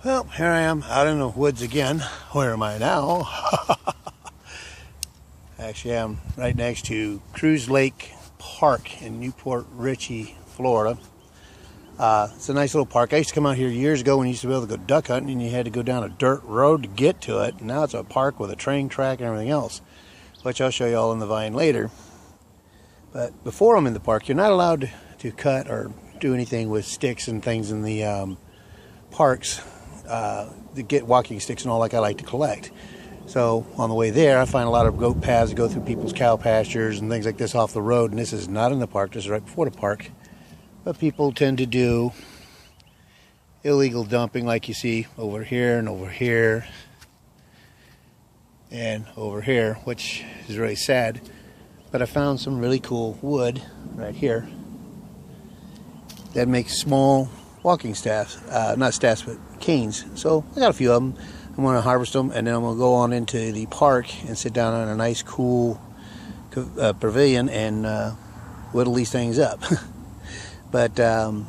Well, here I am out in the woods again. Where am I now? Actually, I'm right next to Cruz Lake Park in Newport Richey, Florida. It's a nice little park. I used to come out here years ago when you used to be able to go duck hunting and you had to go down a dirt road to get to it. Now it's a park with a train track and everything else, which I'll show you all in the vine later. But before I'm in the park, you're not allowed to cut or do anything with sticks and things in the parks. To get walking sticks and all like I like to collect. So on the way there, I find a lot of goat paths that go through people's cow pastures and things like this off the road. And this is not in the park. This is right before the park. But people tend to do illegal dumping like you see over here and over here and over here, which is really sad. But I found some really cool wood right here that makes small walking staffs, not staffs, but canes. So I got a few of them. I'm going to harvest them, and then I'm going to go on into the park and sit down on a nice, cool pavilion and whittle these things up. But I'll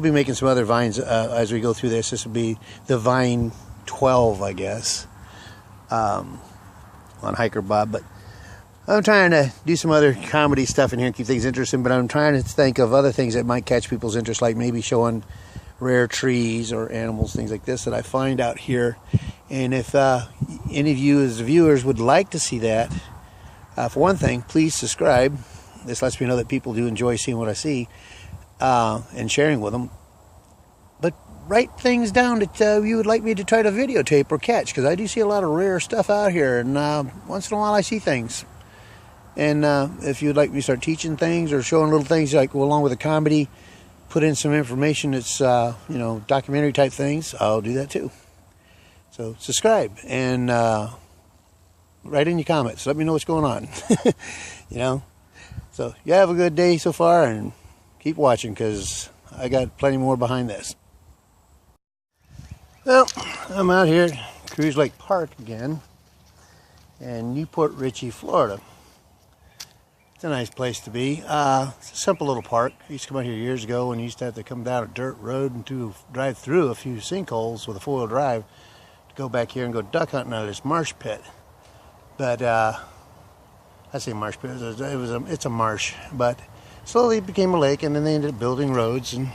be making some other vines as we go through this. This will be the vine 12, I guess, on Hiker Bob. But I'm trying to do some other comedy stuff in here and keep things interesting, but I'm trying to think of other things that might catch people's interest, like maybe showing rare trees or animals, things like this that I find out here. And if any of you as viewers would like to see that, for one thing, please subscribe. This lets me know that people do enjoy seeing what I see and sharing with them. But write things down that you would like me to try to videotape or catch, because I do see a lot of rare stuff out here, and once in a while I see things. And if you'd like me to start teaching things or showing little things like along with the comedy, put in some information that's, documentary type things, I'll do that too. So subscribe and write in your comments. Let me know what's going on. So you have a good day so far, and keep watching because I got plenty more behind this. Well, I'm out here at Cruz Lake Park again in Newport Richey, Florida. It's a nice place to be. It's a simple little park. I used to come out here years ago when you used to have to come down a dirt road and drive through a few sinkholes with a four-wheel drive to go back here and go duck hunting out of this marsh pit. But I say marsh pit. It's a marsh. But slowly it became a lake, and then they ended up building roads and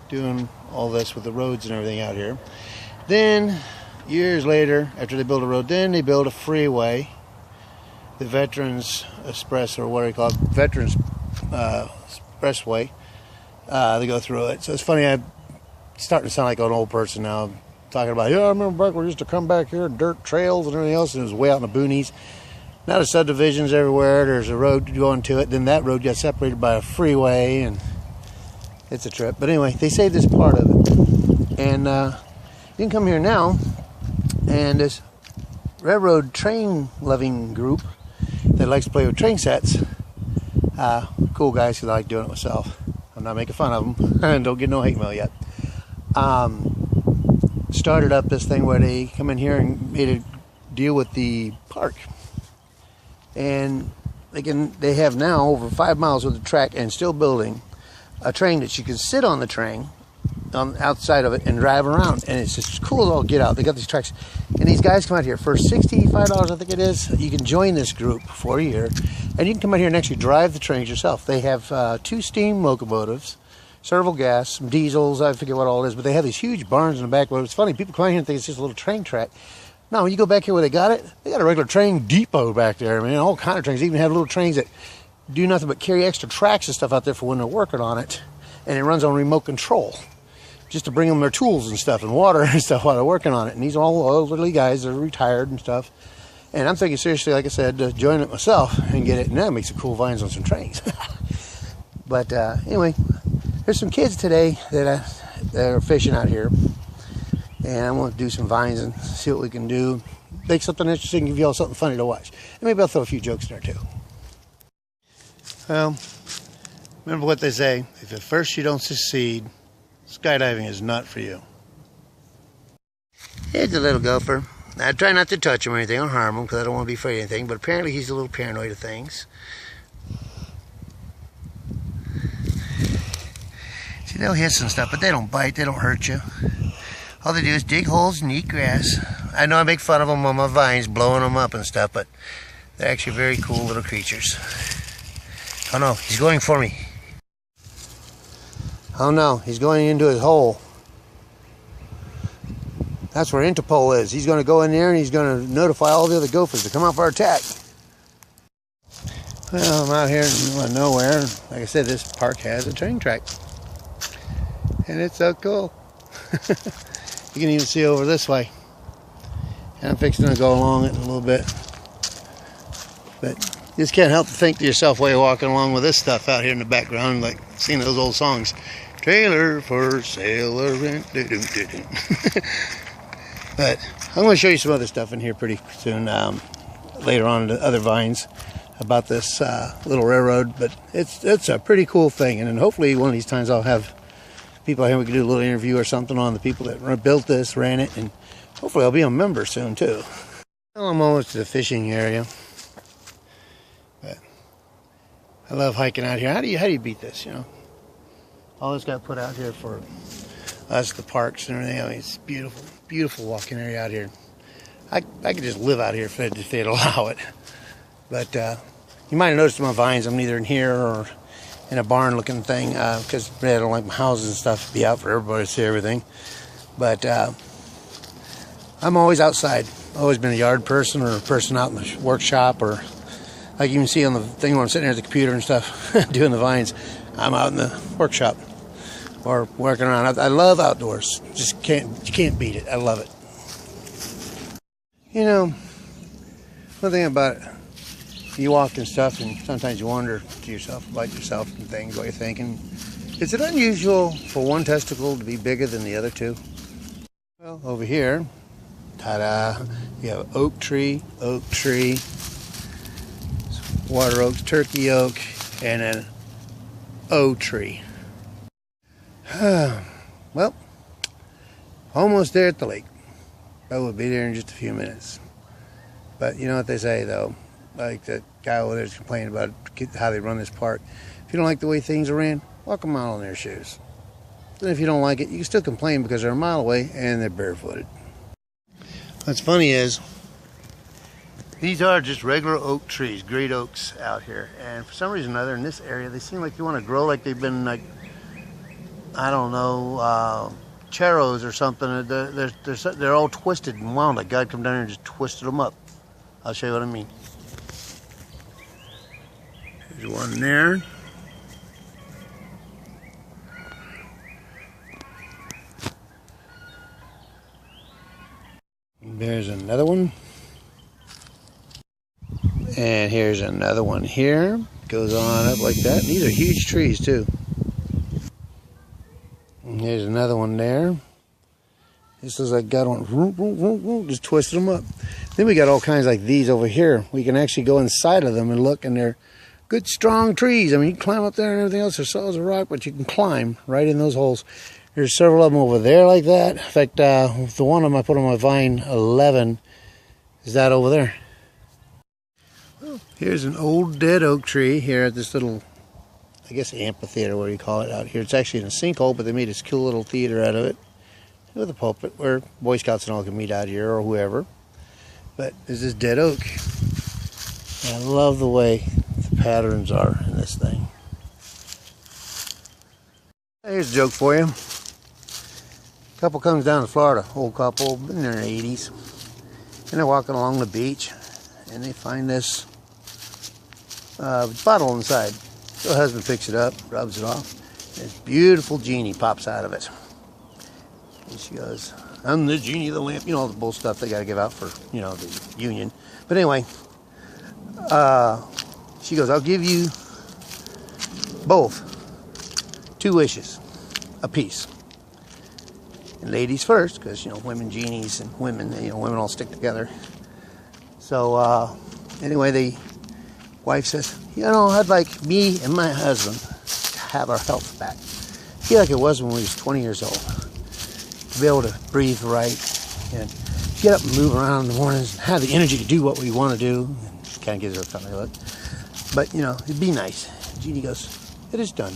doing all this with the roads and everything out here. Then years later, after they built a road, then they built a freeway. The Veterans Express, or what do you call it? Veterans Expressway. They go through it. So it's funny, I'm starting to sound like an old person now. I'm talking about, I remember back when we used to come back here, dirt trails and everything else, and it was way out in the boonies. Now there's subdivisions everywhere. There's a road going to it. Then that road got separated by a freeway, and it's a trip. But anyway, they saved this part of it. And you can come here now, and this railroad train loving group that likes to play with train sets, cool guys who like doing it myself. I'm not making fun of them and don't get no hate mail yet. Started up this thing where they come in here and made a deal with the park, and they have now over 5 miles of the track and still building a train that you can sit on the train on outside of it and drive around, and it's just cool as all get out. They got these tracks, and these guys come out here for $65, I think it is. You can join this group for a year, and you can come out here and actually drive the trains yourself. They have 2 steam locomotives, several gas, some diesels, I forget what all it is, but they have these huge barns in the back. Well, it's funny, people come out here and think it's just a little train track. No, when you go back here where they got it, they got a regular train depot back there. I mean, all kind of trains. They even have little trains that do nothing but carry extra tracks and stuff out there for when they're working on it, and it runs on remote control, just to bring them their tools and stuff and water and stuff while they're working on it. And these are all elderly guys that are retired and stuff. And I'm thinking seriously, like I said, to join it myself and get it. And that makes some cool vines on some trains. But anyway, there's some kids today that are fishing out here. And I'm going to do some vines and see what we can do. Make something interesting, give you all something funny to watch. And maybe I'll throw a few jokes in there too. Well, remember what they say. If at first you don't succeed, skydiving is not for you. Here's a little gopher. I try not to touch him or anything or harm him because I don't want to be afraid of anything, but apparently he's a little paranoid of things. See, they'll hiss and stuff, but they don't bite, they don't hurt you. All they do is dig holes and eat grass. I know I make fun of them on my vines, blowing them up and stuff, but they're actually very cool little creatures. Oh no, he's going for me. Oh no, he's going into his hole. That's where Interpol is. He's going to go in there and he's going to notify all the other gophers to come out for our attack. Well, I'm out here in the middle of nowhere. Like I said, this park has a train track. And it's so cool. You can even see over this way. And I'm fixing to go along it a little bit. But you just can't help to think to yourself while you're walking along with this stuff out here in the background, like seeing those old songs. Trailer for sale or rent. But I'm going to show you some other stuff in here pretty soon, later on to other vines about this little railroad. But it's a pretty cool thing, and then hopefully one of these times I'll have people here. We can do a little interview or something on the people that built this, ran it, and hopefully I'll be a member soon too. Well, I'm almost to the fishing area, but I love hiking out here. How do you beat this? You know, all this got put out here for us, the parks and everything. I mean, it's beautiful, beautiful walking area out here. I could just live out here if they'd allow it. But you might have noticed in my vines, I'm neither in here or in a barn looking thing, because I don't like my houses and stuff to be out for everybody to see everything. But I'm always outside. Always been a yard person or a person out in the workshop, or like you can see on the thing when I'm sitting there at the computer and stuff doing the vines, I'm out in the workshop or working around. I love outdoors. You can't beat it. I love it. You know, one thing about it, you walk and stuff, and sometimes you wonder to yourself about yourself and things, what you're thinking. Is it unusual for one testicle to be bigger than the other two? Well, over here, ta-da, you have oak tree, water oak, turkey oak, and an oak tree. Well, almost there at the lake. I will be there in just a few minutes. But you know what they say, though. Like that guy over there's complaining about how they run this park. If you don't like the way things are ran, walk a mile in their shoes. And if you don't like it, you can still complain because they're a mile away and they're barefooted. What's funny is, these are just regular oak trees, great oaks out here. And for some reason or other in this area, they seem like they want to grow like they've been, like, I don't know, charros or something. They're all twisted and wound. Like God come down here and just twisted them up. I'll show you what I mean. There's one there. There's another one. And here's another one here. Goes on up like that. These are huge trees too. And here's another one there. This looks like God went, just twisted them up. Then we got all kinds like these over here. We can actually go inside of them and look, and they're good, strong trees. I mean, you can climb up there and everything else. They're solid as a rock, but you can climb right in those holes. There's several of them over there like that. In fact, the one of them I put on my vine 11 is that over there. Well, here's an old dead oak tree here at this little, I guess, amphitheater, what do you call it out here. It's actually in a sinkhole, but they made this cool little theater out of it with a pulpit where Boy Scouts and all can meet out here, or whoever. But there's this dead oak. And I love the way the patterns are in this thing. Here's a joke for you. Couple comes down to Florida, old couple, in their 80s, and they're walking along the beach, and they find this bottle inside. So the husband picks it up, rubs it off, and this beautiful genie pops out of it. And she goes, "I'm the genie of the lamp," you know, all the bull stuff they got to give out for, you know, the union. But anyway, she goes, "I'll give you both 2 wishes apiece. And ladies first, because, you know, women genies and women, you know, women all stick together." So anyway, the wife says, "You know, I'd like me and my husband to have our health back. Feel like it was when we was 20 years old. To be able to breathe right and get up and move around in the mornings and have the energy to do what we want to do." And she kind of gives her a funny look. But, you know, it'd be nice. Jeannie goes, "It is done.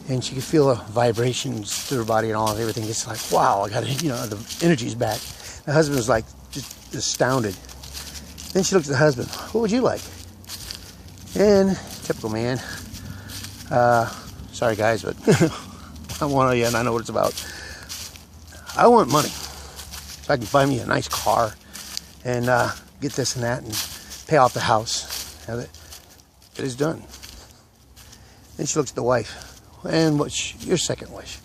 and she could feel the vibrations through her body and all of everything. It's like, wow, I got it, you know, the energy's back. The husband was like just astounded. Then she looked at the husband. What would you like? And typical man. Sorry guys, but I'm one of you and I know what it's about. I want money so I can buy me a nice car and get this and that and pay off the house. Have it. It is done. Then she looks at the wife. And what's your second wish?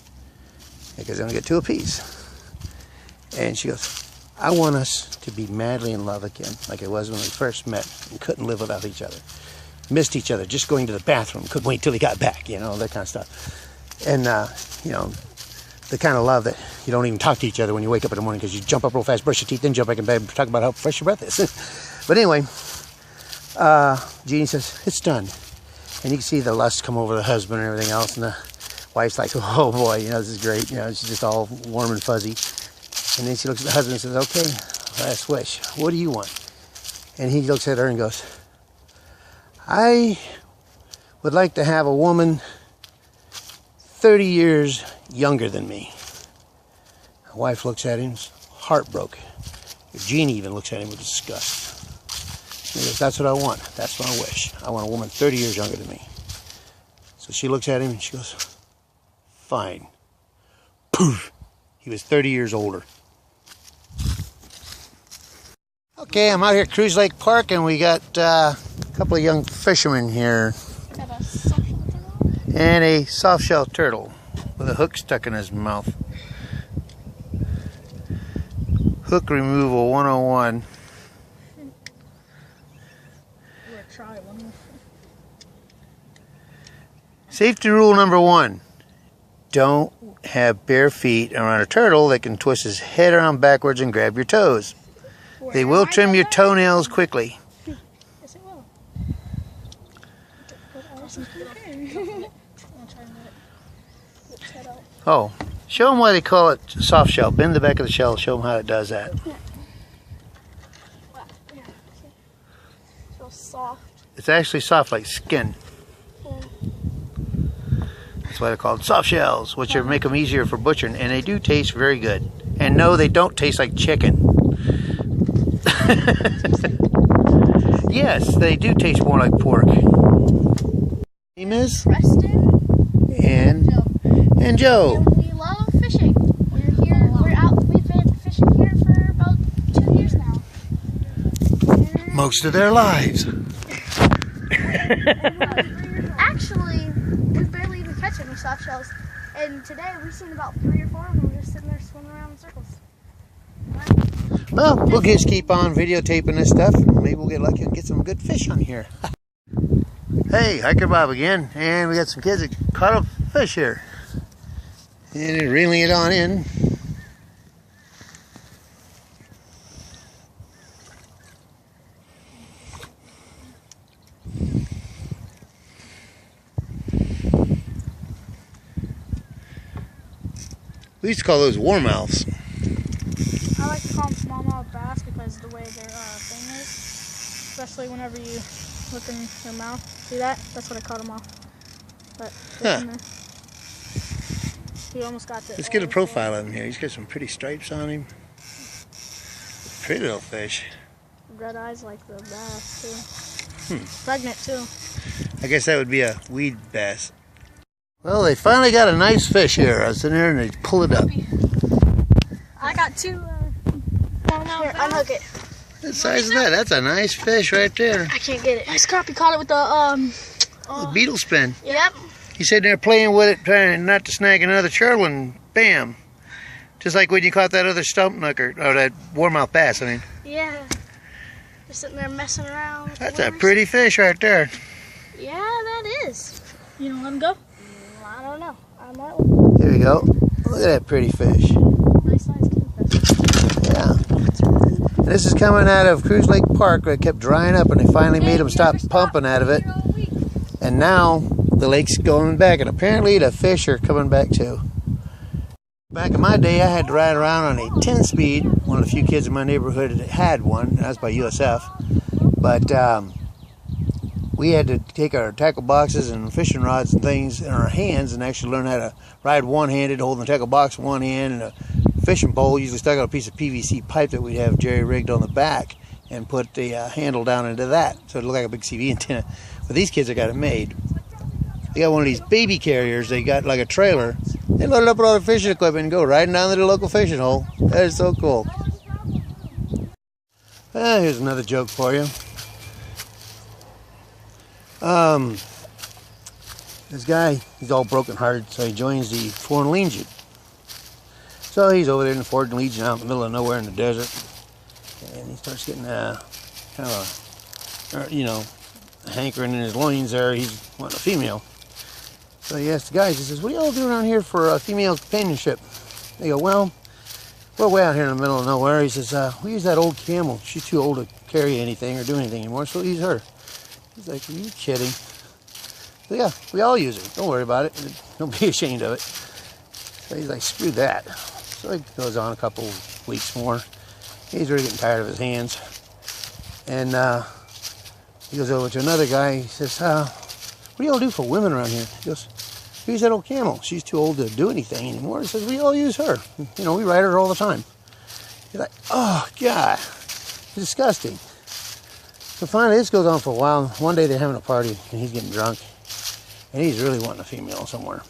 Because I only get two apiece. And she goes, I want us to be madly in love again, like it was when we first met and couldn't live without each other. Missed each other, just going to the bathroom, couldn't wait till he got back, you know, that kind of stuff. And, you know, the kind of love that you don't even talk to each other when you wake up in the morning because you jump up real fast, brush your teeth, then jump back in bed and talk about how fresh your breath is. But anyway, Jeannie says, it's done. And you can see the lust come over the husband and everything else. And the wife's like, oh boy, you know, this is great. You know, she's just all warm and fuzzy. And then she looks at the husband and says, okay, last wish. What do you want? And he looks at her and goes, I would like to have a woman 30 years younger than me. The wife looks at him, heartbroken. Jeannie even looks at him with disgust. He goes, that's what I want. That's my wish. I want a woman 30 years younger than me. So she looks at him and she goes, fine. Poof. He was 30 years older. Okay, I'm out here at Cruise Lake Park and we got a couple of young fishermen here. Got a soft shell turtle. And a soft shell turtle with a hook stuck in his mouth. Hook removal 101. Try one. Safety rule number 1. Don't have bare feet around a turtle that can twist his head around backwards and grab your toes. They will trim your toenails quickly. Yes, it will. Oh, show them why they call it soft shell. Bend the back of the shell, show them how it does that. So soft. It's actually soft like skin. That's why they're called soft shells, which make them easier for butchering, and they do taste very good. And no, they don't taste like chicken. Yes, they do taste more like pork. Name is Preston and Joe. And we love fishing. We're here. We're out. We've been fishing here for about 2 years now. Most of their lives. Actually, we've barely even catch any soft shells. And today we've seen about 3 or 4 of them just sitting there swimming around in circles. Well, we'll just keep on videotaping this stuff. Maybe we'll get lucky and get some good fish on here. Hey, Hiker Bob again. And we got some kids that caught a fish here. And they're reeling it on in. We used to call those warmouths. I like to call them smallmouth bass because the way their thing is, especially whenever you look in their mouth. See that? That's what I caught them off. But he almost got this. Let's get a profile of him here. He's got some pretty stripes on him. Pretty little fish. Red eyes like the bass too. Pregnant too. I guess that would be a weed bass. Well, they finally got a nice fish here. I was in there and they pull it up. I got 2 here, unhook it. What size is that? That's a nice fish right there. I can't get it. Nice crappie caught it with the The beetle spin. Yep. He's sitting there playing with it, trying not to snag another turtle, and bam. Just like when you caught that other stump knucker, or that warmouth bass, I mean. Yeah. Just sitting there messing around. That's a pretty fish right there. Yeah, that is. You don't let him go? I don't know. I might let him. Here we go. Look at that pretty fish. Nice size kingfish. Yeah. And this is coming out of Cruise Lake Park where it kept drying up and they finally made them stop pumping out of it. And now the lake's going back and apparently the fish are coming back too. Back in my day I had to ride around on a 10-speed. One of the few kids in my neighborhood had one. That was by USF. But we had to take our tackle boxes and fishing rods and things in our hands and actually learn how to ride one-handed, holding the tackle box in one hand and a fishing pole, usually stuck on a piece of PVC pipe that we'd have jerry-rigged on the back, and put the handle down into that so it looked like a big CV antenna. But these kids have got it made. They got one of these baby carriers. They got like a trailer. They load it up with all their fishing equipment and go riding down to the local fishing hole. That is so cool. Here's another joke for you. This guy, he's all broken hearted, so he joins the Foreign Legion. So he's over there in the Foreign Legion out in the middle of nowhere in the desert. And he starts getting kind of a hankering in his loins there. He's wanting a female. So he asks the guys, he says, what are y'all doing around here for female companionship? They go, well, we're way out here in the middle of nowhere. He says, we use that old camel. She's too old to carry anything or do anything anymore, so we'll use her. He's like, are you kidding? So yeah, we all use her. Don't worry about it. Don't be ashamed of it. So he's like, screw that. So it goes on a couple weeks more. He's really getting tired of his hands. And he goes over to another guy. He says, what do y'all do for women around here? He goes, we use that old camel. She's too old to do anything anymore. He says, we all use her. You know, we ride her all the time. He's like, oh, God. It's disgusting. So finally, this goes on for a while. One day they're having a party, and he's getting drunk. And he's really wanting a female somewhere.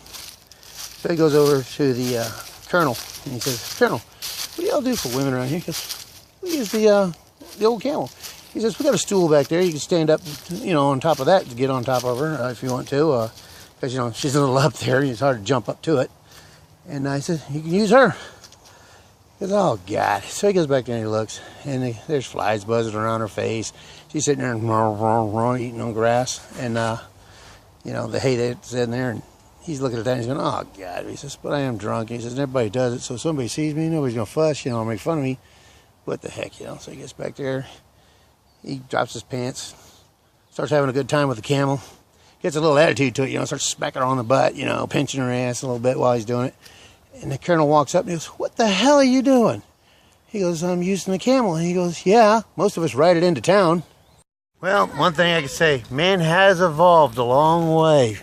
So he goes over to the colonel, and he says, Colonel, what do y'all do for women around here? He goes, we use the old camel. He says, we got a stool back there. You can stand up, on top of that to get on top of her if you want to. Because, she's a little up there. It's hard to jump up to it. And I said, you can use her. He goes, oh, God. So he goes back there and he looks. And there's flies buzzing around her face. She's sitting there and eating on grass. And, the hay that's in there. And he's looking at that and he's going, oh, God. He says, but I am drunk. He says, everybody does it. So if somebody sees me, nobody's going to fuss, or make fun of me. What the heck, So he gets back there. He drops his pants. Starts having a good time with the camel. Gets a little attitude to it, starts smacking her on the butt, pinching her ass a little bit while he's doing it. And the colonel walks up and he goes, what the hell are you doing? He goes, I'm using the camel. And he goes, yeah, most of us ride it into town. Well, one thing I can say, man has evolved a long way.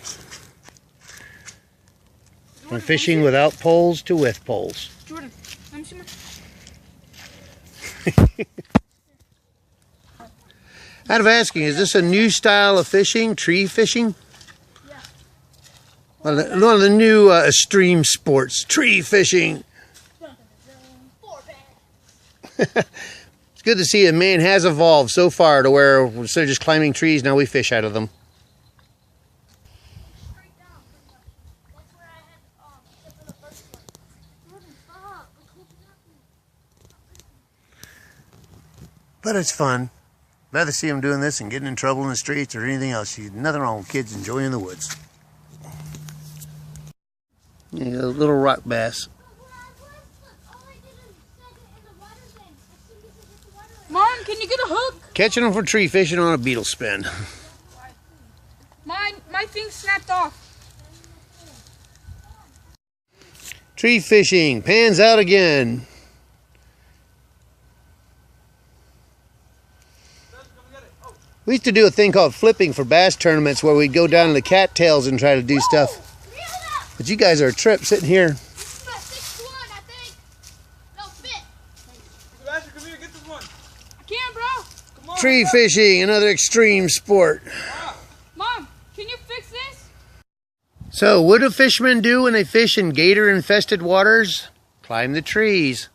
From fishing without poles to with poles. Jordan, let me see my... Out of asking, is this a new style of fishing, tree fishing? Yeah. One of the new extreme sports, tree fishing. It's good to see a man has evolved so far to where instead of just climbing trees, now we fish out of them. But it's fun. Rather see them doing this and getting in trouble in the streets or anything else. Nothing wrong with kids enjoying the woods. Yeah, a little rock bass. Mom, can you get a hook? Catching them for tree fishing on a beetle spin. My thing snapped off. Tree fishing, pans out again. We used to do a thing called flipping for bass tournaments where we'd go down to the cattails and try to do stuff. But you guys are a trip sitting here. Tree fishing, another extreme sport. Mom, can you fix this? So, what do fishermen do when they fish in gator-infested waters? Climb the trees.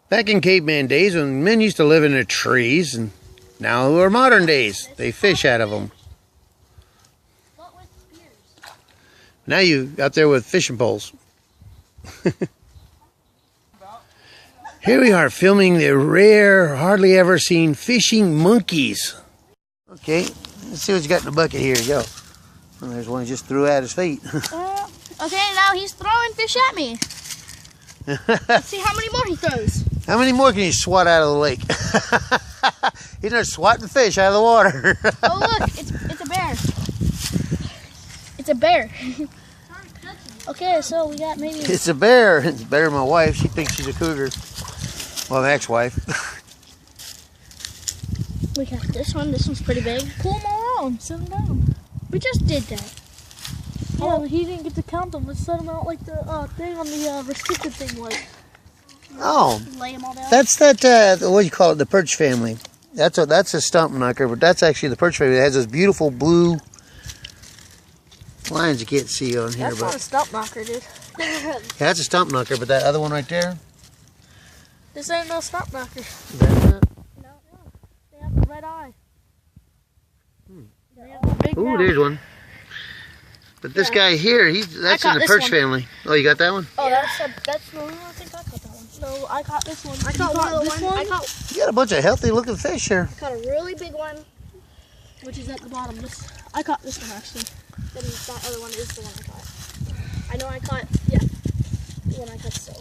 Back in caveman days, when men used to live in the trees, and now we're modern days, they fish out of them. Now you out there with fishing poles. Here we are filming the rare, hardly ever seen fishing monkeys. Okay, let's see what you got in the bucket here. Go. Well, there's one he just threw at his feet. Okay, now he's throwing fish at me. Let's see how many more he throws. How many more can you swat out of the lake? He's not swatting fish out of the water. Oh look, it's a bear. It's a bear. Okay, so we got maybe... It's a bear. It's better than my wife. She thinks she's a cougar. Well, my ex-wife. We got this one. This one's pretty big. Pull them all out. Set them down. We just did that. Yeah, but he didn't get to count them. Let's set them out like the thing on the restricted thing was. Oh, Lay them all down. that's that, what do you call it, the perch family. That's a stump knocker, but that's actually the perch family. It has those beautiful blue lines you can't see on here. That's But not a stump knocker, dude. yeah, that's a stump knocker, but that other one right there? This ain't no stump knocker. Is that it? No. They have the red eye. They have the big Ooh, mouth. there's one. But this guy here, that's in caught the this perch one. family. Oh, you got that one? Oh, that's no, I don't think I caught that one. No, I caught this one. I caught this one. You got a bunch of healthy looking fish here. I caught a really big one, which is at the bottom. I caught this one actually. Then that other one is the one I caught. I know I caught, yeah, the one I caught still.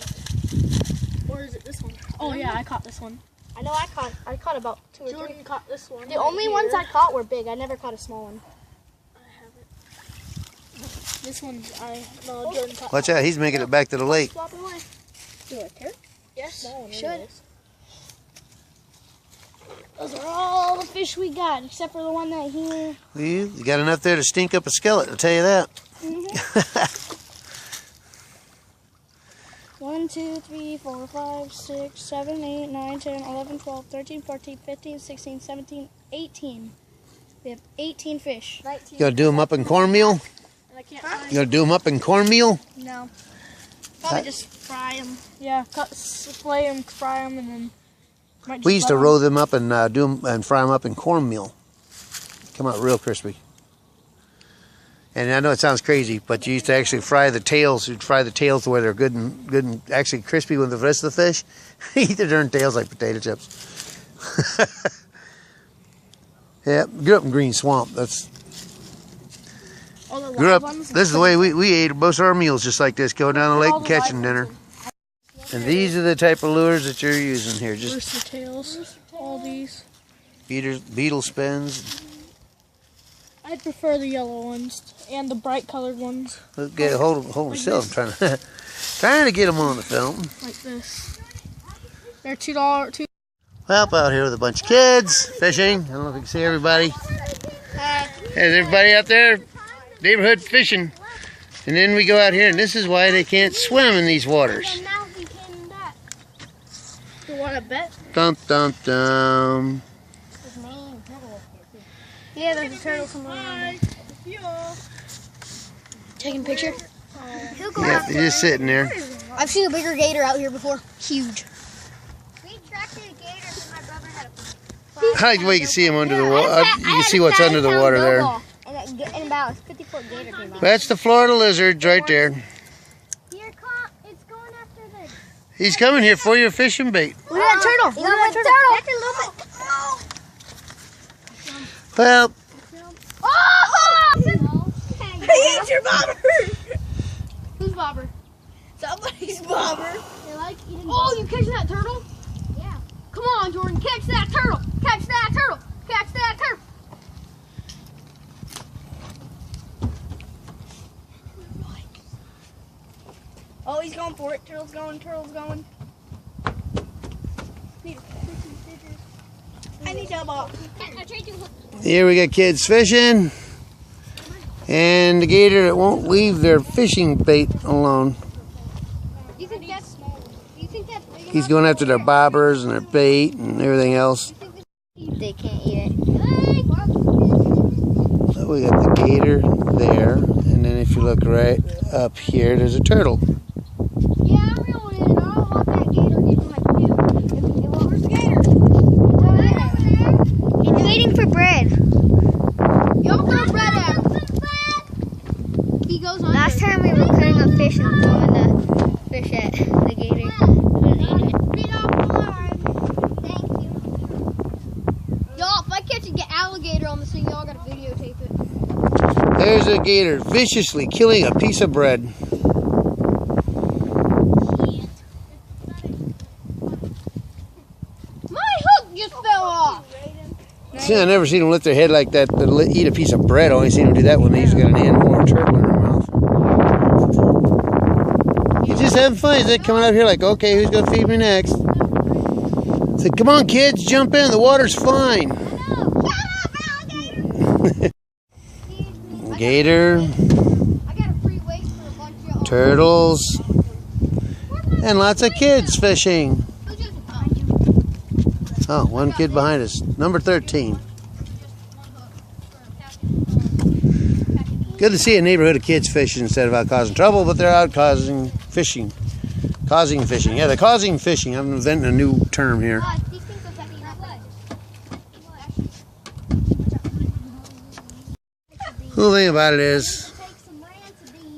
Or is it this one? Oh yeah, I caught this one. I know I caught about 2 or 3. Jordan caught this one. The only ones I caught were big. I never caught a small one. I haven't. This one, no, Jordan caught. Watch out, he's making it back to the lake. Flopping away. Do it here? Yes, small one should. anyways. Those are all the fish we got, except for the one that he... You got enough there to stink up a skillet, I'll tell you that. 1, 2, 3, 4, 5, 6, 7, 8, 9, 10, 11, 12, 13, 14, 15, 16, 17, 18. We have 18 fish. 19. You gonna do them up in cornmeal? And I can't find You gonna do them up in cornmeal? No. Probably just fry them. Yeah, flay them, fry them, and then... We used to roll them up and do them and fry them up in cornmeal. Come out real crispy. And I know it sounds crazy, but you used to actually fry the tails. You'd fry the tails where they're good and actually crispy with the rest of the fish. Eat the darn tails like potato chips. Yeah, grew up in Green Swamp. That's grew up. This is the way we ate most of our meals, just like this. Go down the lake and catching dinner. And these are the type of lures that you're using here. Just Rooster tails, all these. beetle spins. I prefer the yellow ones and the bright colored ones. Let's get hold them still. I'm trying to trying to get them on the film. Like this. They're $2. Well, out here with a bunch of kids fishing. I don't know if you can see everybody. There's everybody out there, neighborhood fishing. And then we go out here, and this is why they can't swim in these waters. You want to bet? Dum dum dum. Yeah, there's a turtle somewhere. Taking a picture? Yeah, they're just sitting there. I've seen a bigger gator out here before. Huge. We tracked a gator because my brother had a... I like the way you can see them under the water. You can see what's under the water there. And about a 50-foot gator came out. That's the Florida lizard right there. Here, it's going after this. He's coming here for your fishing bait. Look at that turtle. Look at that turtle. That's a little bit. Well, Oh! He ate your bobber. Who's bobber? Somebody's bobber. They like eating. Oh, you catching that turtle? Yeah. Come on, Jordan. Catch that turtle. Catch that turtle. Catch that turtle. Oh, he's going for it. Turtle's going. Turtle's going. I need help out. here we got kids fishing. And the gator that won't leave their fishing bait alone. You think that's small? You think that's big He's going after their bobbers and their bait and everything else. They can't eat it. So we got the gator there. And then if you look right up here, there's a turtle. Yeah, I'm reeling in. I don't want that gator getting like you. Where's the gator? He's waiting for bread. Y'all throw bread at him. He goes on. Last time we were cutting up fish and throwing the fish at the gator. He was eating it. Thank you. Y'all, if I catch an alligator on this thing, y'all gotta videotape it. There's a gator viciously killing a piece of bread. My hook just fell off. See, I never seen them lift their head like that to eat a piece of bread. I only seen them do that when they usually got an animal or a turtle in their mouth. He's just having fun. He's coming out here like, okay, who's going to feed me next? Said, come on kids, jump in, the water's fine. Gator, turtles, and lots of kids fishing. Oh, one kid behind us, number 13. Good to see a neighborhood of kids fishing instead of out causing trouble, but they're out causing fishing. Causing fishing. Yeah, they're causing fishing. I'm inventing a new term here. Cool thing about it is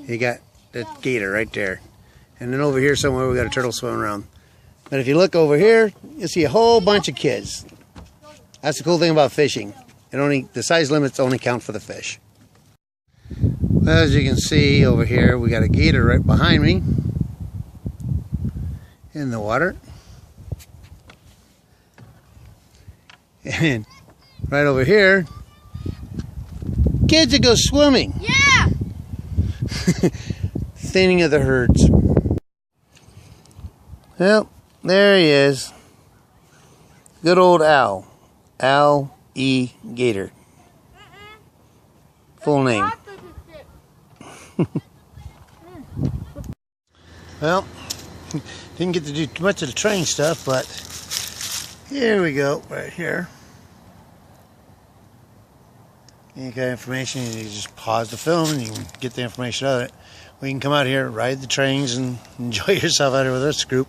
you got that gator right there. And then over here somewhere we got a turtle swimming around. But if you look over here, you'll see a whole bunch of kids. That's the cool thing about fishing. The size limits only count for the fish. Well, as you can see over here, we got a gator right behind me in the water. And right over here, kids that go swimming. Yeah! Thinning of the herds. Well, there he is. Good old Al. Al E. Gator. Full name. Well, didn't get to do too much of the train stuff, but here we go, right here. Any kind of information, you just pause the film and you can get the information out of it. We can come out here, ride the trains, and enjoy yourself out here with this group,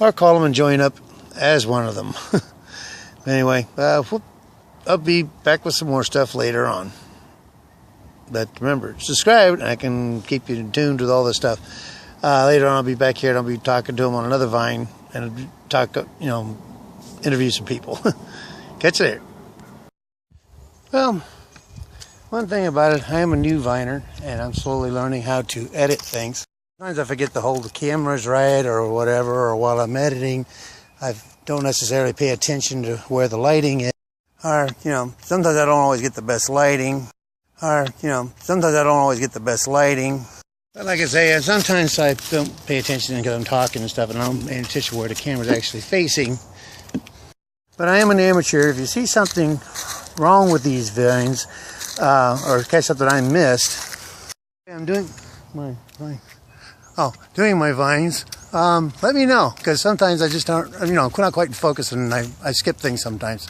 or call them and join up as one of them. Anyway, I'll be back with some more stuff later on. But remember, subscribe, and I can keep you in tune with all this stuff. Later on, I'll be back here, and I'll be talking to them on another Vine, and interview some people. Catch you there. Well, one thing about it, I am a new Viner, and I'm slowly learning how to edit things. Sometimes I forget to hold the cameras right or whatever, or while I'm editing, I don't necessarily pay attention to where the lighting is. Or, sometimes I don't always get the best lighting. But like I say, sometimes I don't pay attention because I'm talking and stuff, and I don't pay attention where the camera's actually facing. But I am an amateur. If you see something wrong with these vines, or catch something I missed, I'm doing my vines. Let me know, because sometimes I just aren't, not quite focused, and I skip things sometimes.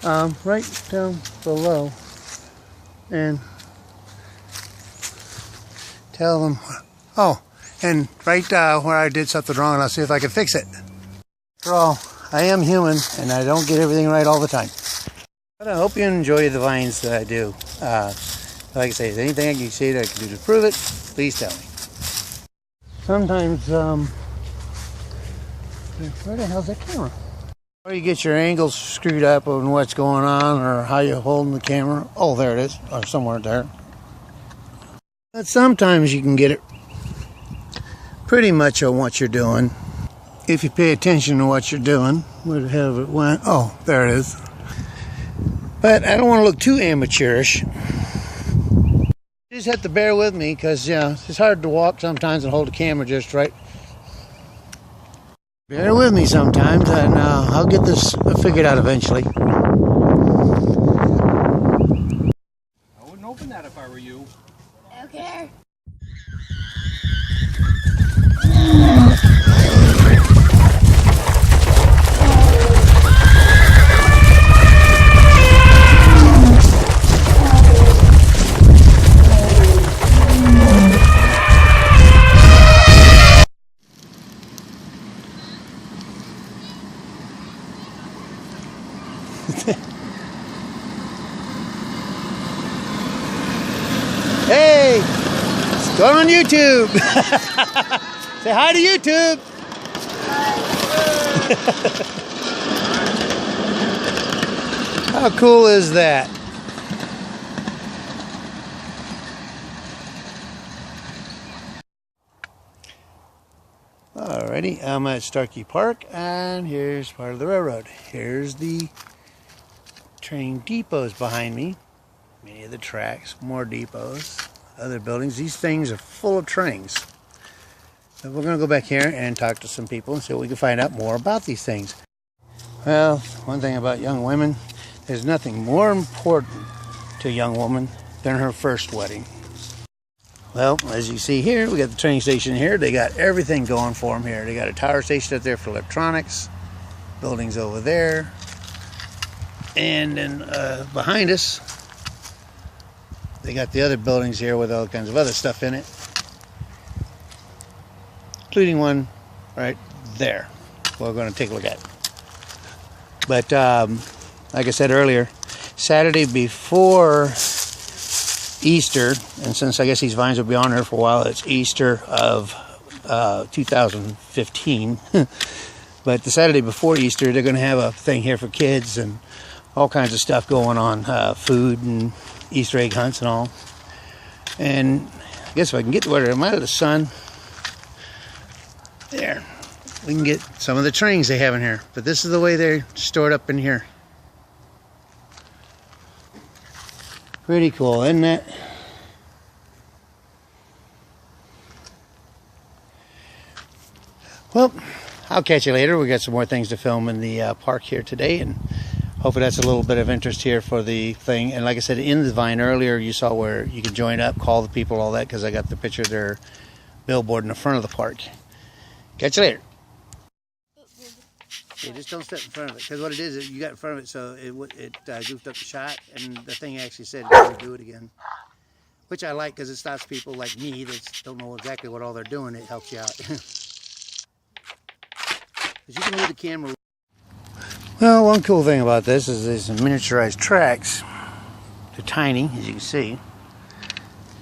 Right down below, and tell them, and right where I did something wrong, and I'll see if I can fix it. After all, I am human, and I don't get everything right all the time. But I hope you enjoy the vines that I do. Like I say, if there's anything I can say that I can do to prove it, please tell me. Sometimes, where the hell's that camera? Or you get your angles screwed up on what's going on, or how you're holding the camera. Oh, there it is, or somewhere there. But sometimes you can get it pretty much on what you're doing. If you pay attention to what you're doing. Where the hell it went? Oh, there it is. But I don't want to look too amateurish. You just have to bear with me, because it's hard to walk sometimes and hold the camera just right. Bear with me sometimes, and I'll get this figured out eventually. I wouldn't open that if I were you. Okay. Hey, it's going on YouTube. Say hi to YouTube. How cool is that? Alrighty, I'm at Starkey Park, and here's part of the railroad. Here's the train depots behind me. Many of the tracks, more depots, other buildings. These things are full of trains. So we're going to go back here and talk to some people and see what we can find out more about these things. Well, one thing about young women, there's nothing more important to a young woman than her first wedding. Well, as you see here, we got the train station here. They got everything going for them here. They got a tower station up there for electronics, buildings over there, and then behind us, they got the other buildings here with all kinds of other stuff in it, including one right there. We're going to take a look at. But like I said earlier, Saturday before Easter, and since I guess these vines will be on there for a while, it's Easter of 2015. But the Saturday before Easter, they're going to have a thing here for kids and all kinds of stuff going on, food and Easter egg hunts and all. And I guess if I can get where I'm out of the sun, there, we can get some of the trains they have in here. But this is the way they're stored up in here. Pretty cool, isn't it? Well, I'll catch you later. We got some more things to film in the park here today, and hopefully that's a little bit of interest here for the thing. And like I said, in the vine earlier, you saw where you can join up, call the people, all that, because I got the picture of their billboard in the front of the park. Catch you later. Yeah, just don't step in front of it, because what it is you got in front of it, so it goofed up the shot, and the thing actually said to do it again, which I like because it stops people like me that don't know exactly what all they're doing. It helps you out. Because you can move the camera. Well, one cool thing about this is these miniaturized tracks. They're tiny, as you can see.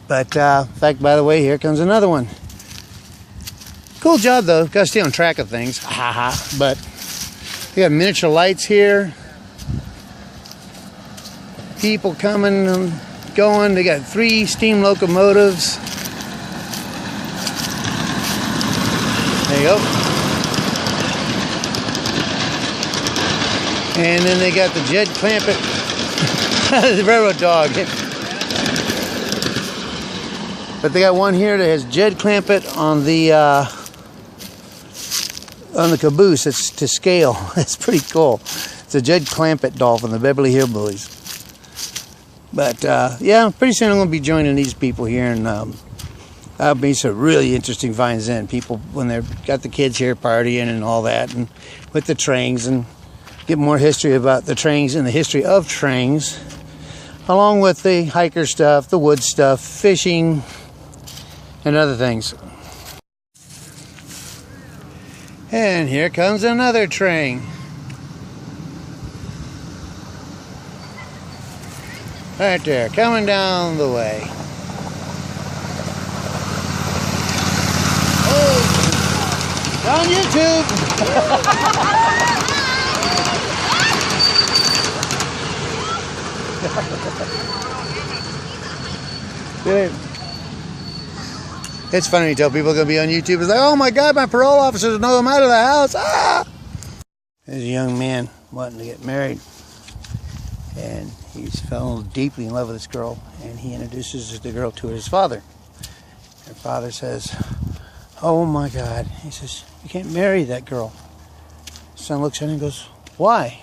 But in fact, by the way, here comes another one. Cool job though. Got to stay on track of things. Haha. But we got miniature lights here. People coming and going. They got 3 steam locomotives. There you go. And then they got the Jed Clampett, the railroad dog. But they got one here that has Jed Clampett on the caboose. It's to scale. It's pretty cool. It's a Jed Clampett doll from the Beverly Hillbillies. But yeah, pretty soon I'm going to be joining these people here, and that'll be some really interesting vines in. People when they've got the kids here partying and all that, and with the trains, and get more history about the trains and the history of trains, along with the hiker stuff, the wood stuff, fishing, and other things. And here comes another train. Right there, coming down the way. Oh, on YouTube. It's funny to tell people are going to be on YouTube. It's like, oh my God, my parole officers know I'm out of the house. Ah! There's a young man wanting to get married, and he's fell deeply in love with this girl, and he introduces the girl to his father. Her father says, oh my God. He says, you can't marry that girl. His son looks at him and goes, why?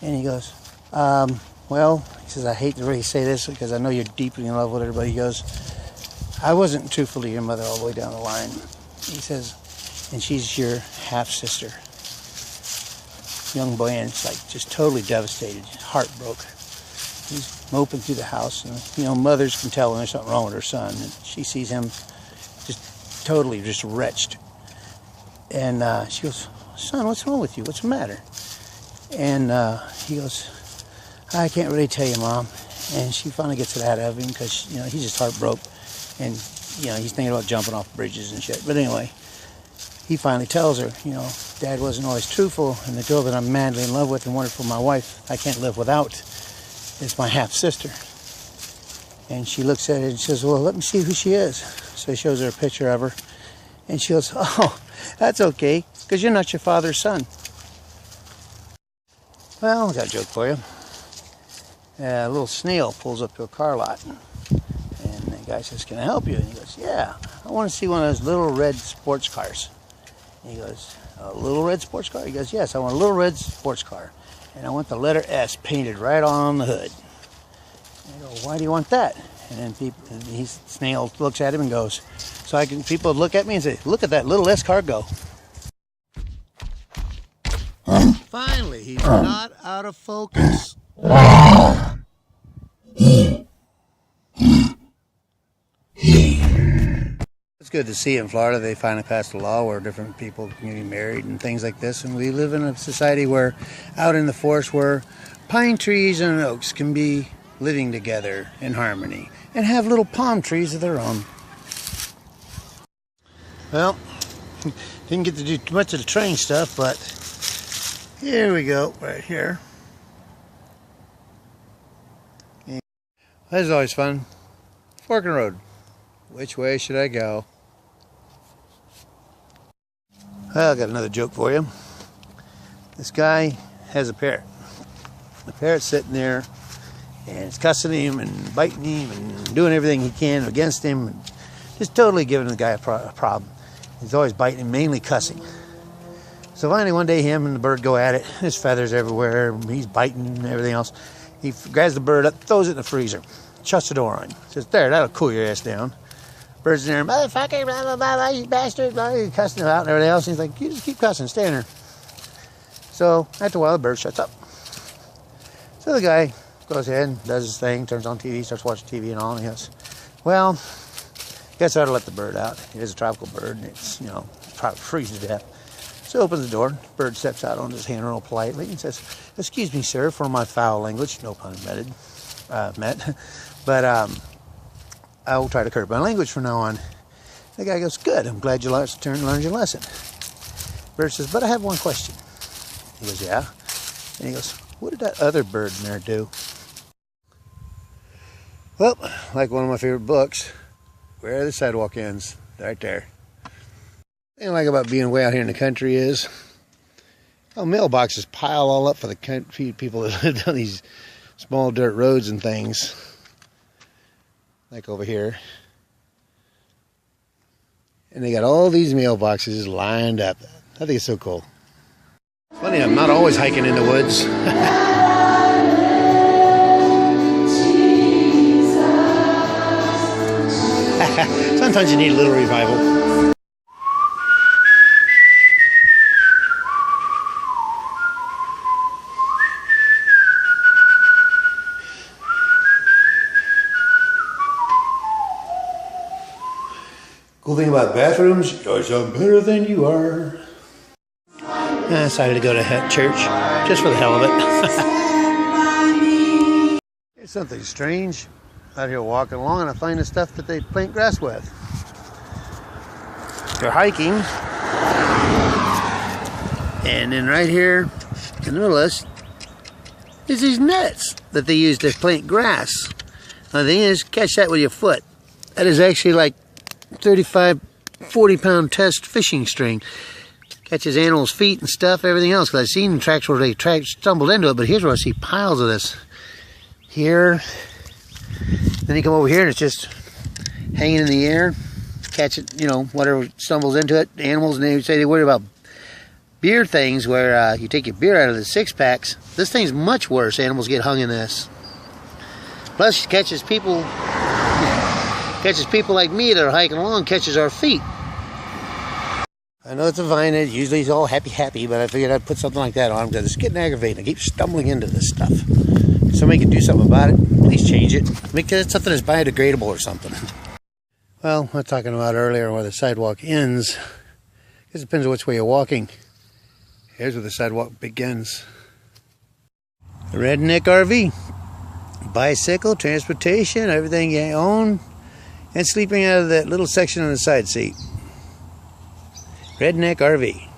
And he goes, well, he says, I hate to really say this because I know you're deeply in love with her, but he goes, I wasn't truthful to your mother all the way down the line. He says, and she's your half-sister. Young Boyan's like just totally devastated, heart broke. He's moping through the house, and you know, mothers can tell when there's something wrong with her son, and she sees him just totally just wretched. And she goes, son, what's wrong with you? What's the matter? And he goes, I can't really tell you, Mom. And she finally gets it out of him because, you know, he's just heartbroken. And, you know, he's thinking about jumping off bridges and shit. But anyway, he finally tells her, you know, Dad wasn't always truthful, and the girl that I'm madly in love with and wanted for my wife, I can't live without, is my half-sister. And she looks at it and says, well, let me see who she is. So he shows her a picture of her. And she goes, oh, that's okay, because you're not your father's son. Well, I got a joke for you. A little snail pulls up to a car lot. And the guy says, can I help you? And he goes, yeah, I want to see one of those little red sports cars. He goes, a little red sports car? He goes, yes, I want a little red sports car. And I want the letter S painted right on the hood. I go, why do you want that? And then Snail looks at him and goes, so people look at me and say, look at that little S car go. Finally, he's not out of focus. It's good to see in Florida they finally passed a law where different people can be married and things like this. And we live in a society where, out in the forest, where pine trees and oaks can be living together in harmony and have little palm trees of their own. Well, didn't get to do too much of the train stuff, but here we go, right here. And this is always fun. Fork in the road. Which way should I go? Well, I got another joke for you. This guy has a parrot. The parrot's sitting there, and it's cussing him and biting him and doing everything he can against him, and just totally giving the guy a problem. He's always biting him, mainly cussing. So finally one day him and the bird go at it. There's feathers everywhere. He's biting and everything else. He grabs the bird up, throws it in the freezer, shuts the door on him. Says, there, that'll cool your ass down. Bird's in there, motherfucker, blah, blah, blah, blah, you bastard, blah, blah, cussing him out and everything else. And he's like, you just keep cussing, stay in there. So after a while, the bird shuts up. So the guy goes ahead and does his thing, turns on TV, starts watching TV and all, and he goes, well, guess I ought to let the bird out. It is a tropical bird, and it's, probably freezes to death. So he opens the door, bird steps out on his hand real politely and says, excuse me, sir, for my foul language, no pun meant, but I will try to curb my language from now on. The guy goes, good, I'm glad you learned your lesson. Bird says, but I have one question. He goes, yeah? And he goes, what did that other bird in there do? Well, like one of my favorite books, Where the Sidewalk Ends, right there. The thing I like about being way out here in the country is, mailboxes pile all up for the country people that live on these small dirt roads and things. Like over here. And they got all these mailboxes lined up. I think it's so cool. Funny, I'm not always hiking in the woods. Sometimes you need a little revival. Cool thing about bathrooms, you always sound better than you are. I decided to go to church, just for the hell of it. It's something strange. Out here walking along and I find the stuff that they plant grass with. They're hiking. And then right here in the middle of this is these nets that they use to plant grass. Now the thing is, catch that with your foot. That is actually like 35, 40-pound test fishing string. Catches animals' feet and stuff, everything else. Because I've seen tracks where they stumbled into it, but here's where I see piles of this. Here. Then you come over here and it's just hanging in the air. Catch it, whatever stumbles into it. Animals, and they say they worry about beer things where you take your beer out of the 6-packs. This thing's much worse. Animals get hung in this. Plus, catches people like me that are hiking along, catches our feet. I know it's a vine, it usually is all happy, but I figured I'd put something like that on because it's getting aggravating. I keep stumbling into this stuff. If somebody can do something about it, please change it. Make it something that's biodegradable or something. Well, I was talking about earlier where the sidewalk ends. It depends on which way you're walking. Here's where the sidewalk begins. The Redneck RV. Bicycle, transportation, everything you own, and sleeping out of that little section on the side seat. Redneck RV.